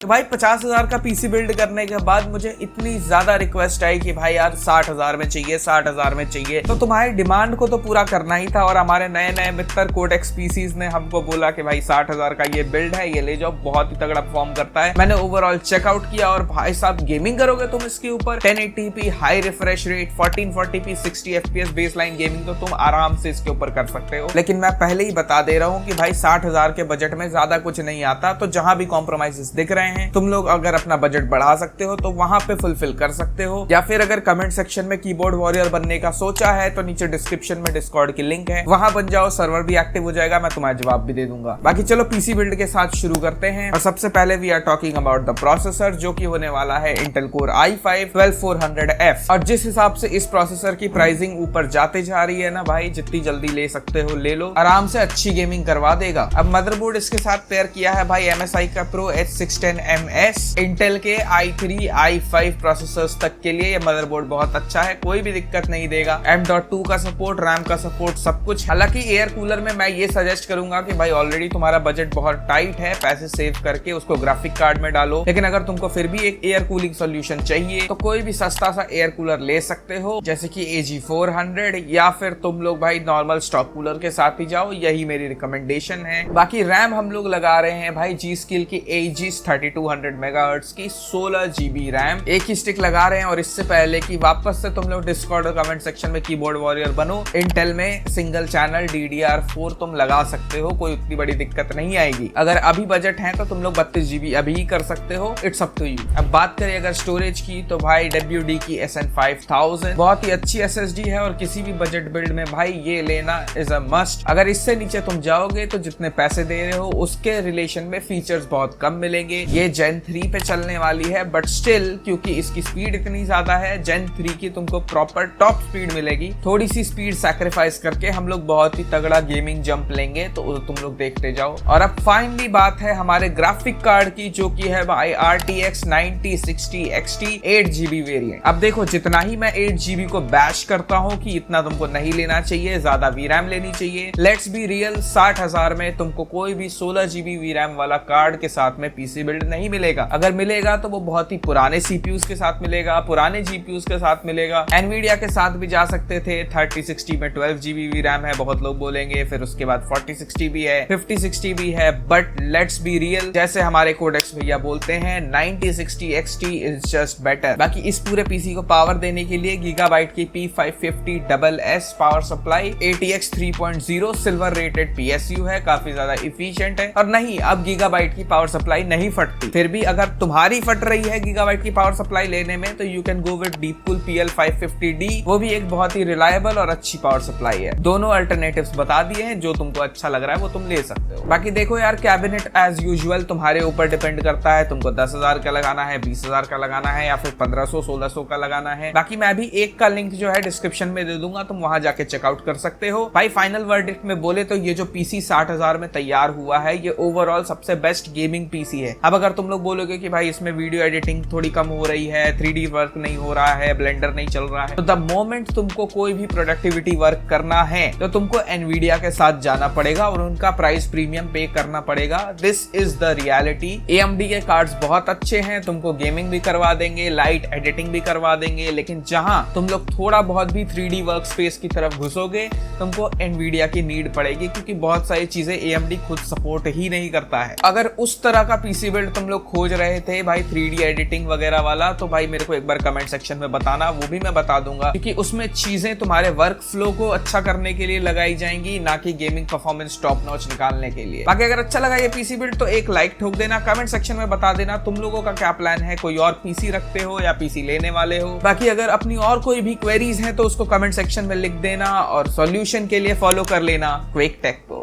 तो भाई 50,000 का पीसी बिल्ड करने के बाद मुझे इतनी ज्यादा रिक्वेस्ट आई कि भाई यार 60,000 में चाहिए, 60,000 में चाहिए। तो तुम्हारी डिमांड को तो पूरा करना ही था और हमारे नए नए मित्र कोडेक्स पीसीज ने हमको बोला कि भाई 60,000 का ये बिल्ड है, ये ले जाओ, बहुत ही तगड़ा परफॉर्म करता है। मैंने ओवरऑल चेकआउट किया और भाई साहब गेमिंग करोगे तुम इसके ऊपर 1080p high refresh rate 1440p 60 fps baseline gaming तो तुम आराम से इसके ऊपर कर सकते हो। लेकिन मैं पहले ही बता दे रहा हूँ कि भाई 60,000 के बजट में ज्यादा कुछ नहीं आता। तो जहां भी कॉम्प्रोमाइजेस दिख रहे हैं, तुम लोग अगर अपना बजट बढ़ा सकते हो तो वहां पे फुलफिल कर सकते हो, या फिर अगर कमेंट सेक्शन में कीबोर्ड वॉरियर बनने का सोचा है तो नीचे डिस्क्रिप्शन में डिस्कॉर्ड की लिंक है, वहां बन जाओ, सर्वर भी एक्टिव हो जाएगा, मैं तुम्हारा जवाब भी दे दूंगा। बाकी चलो पीसी बिल्ड के साथ शुरू करते हैं। और सबसे पहले we are talking about the processor, जो कि होने वाला है इंटेल कोर i5 12400F। और जिस हिसाब से इस प्रोसेसर की प्राइसिंग ऊपर जाते जा रही है ना भाई, जितनी जल्दी ले सकते हो ले लो, आराम से अच्छी गेमिंग करवा देगा। अब मदरबोर्ड इसके साथ पेयर किया है भाई MSI का Pro H610MS। इंटेल के i3 i5 प्रोसेसर्स तक के लिए ये मदरबोर्ड बहुत अच्छा है, कोई भी दिक्कत नहीं देगा। M.2 का सपोर्ट, रैम का सपोर्ट, सब कुछ। हालांकि एयर कूलर में मैं ये सजेस्ट करूंगा कि भाई ऑलरेडी तुम्हारा बजट बहुत टाइट है, पैसे सेव करके उसको ग्राफिक कार्ड में डालो। लेकिन अगर तुमको फिर भी एक एयर कूलिंग सोल्यूशन चाहिए तो कोई भी सस्ता सा एयर कूलर ले सकते हो, जैसे कि AG400, या फिर तुम लोग भाई नॉर्मल स्टॉक कूलर के साथ ही जाओ, यही मेरी रिकमेंडेशन है। बाकी रैम हम लोग लगा रहे हैं भाई G-Skill की Aegis 3200 मेगाहर्ट्ज की 16 GB रैम, एक ही स्टिक लगा रहे हैं। और इससे पहले कि वापस से तुम लोग डिस्कॉर्ड और कमेंट सेक्शन में कीबोर्ड वॉरियर बनो, इंटेल में सिंगल चैनल DDR4 तुम लगा सकते हो, कोई उतनी बड़ी दिक्कत नहीं आएगी। अगर अभी बजट है तो तुम लोग 32 GB अभी ही कर सकते हो, इट्स अप टू यू। अब बात करें अगर स्टोरेज की, तो भाई WD की SN5000 बहुत ही अच्छी SSD है और किसी भी बजट बिल्ड में भाई ये लेना इज अ मस्ट। अगर इससे नीचे तुम जाओगे तो जितने पैसे दे रहे हो उसके रिलेशन में फीचर्स बहुत कम मिलेंगे। ये Gen 3 पे चलने वाली है, बट स्टिल क्योंकि इसकी स्पीड इतनी ज्यादा है, Gen 3 की तुमको प्रॉपर टॉप स्पीड मिलेगी। थोड़ी सी स्पीड सैक्रिफाइस करके हम लोग बहुत ही तगड़ा गेमिंग जंप लेंगे, तो तुम लोग देखते जाओ। और अब फाइनली बात है हमारे ग्राफिक कार्ड की, जो कि है भाई RTX 9060 XT 8GB वेरिएंट। अब देखो, जितना ही मैं 8GB को बैश करता हूँ कि इतना तुमको नहीं लेना चाहिए, ज्यादा VRAM लेनी चाहिए। लेट्स बी रियल, 60,000 में तुमको कोई भी 16GB VRAM वाला कार्ड के साथ में पीसी बिल्ड नहीं मिलेगा। अगर मिलेगा तो वो बहुत ही पुराने CPUs के साथ मिलेगा, पुराने GPUs के साथ मिलेगा। Nvidia के साथ भी जा सकते थे। 3060 में 12GB VRAM है, बहुत लोग बोलेंगे, फिर उसके बाद 4060 भी है, 5060 भी है, बट लेट्स बी रियल, जैसे हमारे कोडेक्स भैया बोलते हैं, 9060 XT इज जस्ट बेटर। बाकी इस पूरे पीसी को पावर देने के लिए गीगाबाइट की P550SS power supply, ATX 3.0 silver rated PSU है, काफी ज्यादा इफिशिएंट है। और नहीं, अब गीगाबाइट की पावर सप्लाई नहीं फटती। फिर भी अगर तुम्हारी फट रही है गीगाबाइट की पावर सप्लाई लेने में, तो you can go with DeepCool PL550D, वो भी एक बहुत ही रिलायबल और अच्छी पावर सप्लाई है। दोनों अल्टरनेटिव्स बता दिए हैं, जो तुमको अच्छा लग रहा है वो तुम ले सकते हो। बाकी देखो यार, कैबिनेट एज यूजुअल तुम्हारे ऊपर डिपेंड करता है, तुमको 10,000 का लगाना है, 20,000 का लगाना है, या फिर 1500-1600 का लगाना है। बाकी मैं भी एक का लिंक जो है डिस्क्रिप्शन में दे दूंगा, तुम वहां जाके चेकआउट कर सकते हो। भाई फाइनल वर्डिक्ट में बोले तो ये जो पीसी 60,000 में तैयार हुआ है, ये ओवरऑल सबसे बेस्ट गेमिंग पीसी है। अब अगर तुम लोग बोलोगे कि भाई इसमें वीडियो एडिटिंग थोड़ी कम हो रही है, 3D वर्क नहीं हो रहा है, ब्लेंडर नहीं चल रहा है, तो द मोमेंट तुमको कोई भी प्रोडक्टिविटी वर्क करना है तो तुमको Nvidia के साथ जाना पड़ेगा और उनका प्राइस प्रीमियम पे करना पड़ेगा। This is the reality. AMD के कार्ड्स बहुत अच्छे हैं, तुमको गेमिंग भी करवा देंगे, लाइट एडिटिंग भी करवा देंगे, लेकिन जहां तुम लोग थोड़ा बहुत भी 3D वर्क स्पेस की तरफ घुसोगे, तुमको Nvidia की नीड पड़ेगी, क्योंकि बहुत सारी चीजें AMD खुद सपोर्ट ही नहीं करता है। अगर उस तरह का पीसी बिल्ड तुम लोग खोज रहे थे भाई 3D एडिटिंग वगैरह वाला, तो भाई मेरे को एक बार कमेंट सेक्शन में बताना, वो भी मैं बता दूंगा, क्योंकि उसमें चीजें तुम्हारे वर्क फ्लो को अच्छा करने के लिए लगाई जाएंगी, ना कि गेमिंग परफॉर्मेंस टॉप नॉच निकालने के लिए। बाकी अगर अच्छा लगा ये पीसी बिल्ड तो एक लाइक ठोक देना, कमेंट सेक्शन में बता देना तुम लोगों का क्या प्लान है, कोई और पीसी रखते हो या पीसी लेने वाले हो। बाकी अगर अपनी और कोई भी क्वेरीज हैं तो उसको कमेंट सेक्शन में लिख देना, और सॉल्यूशन के लिए फॉलो कर लेना क्विक टेक को।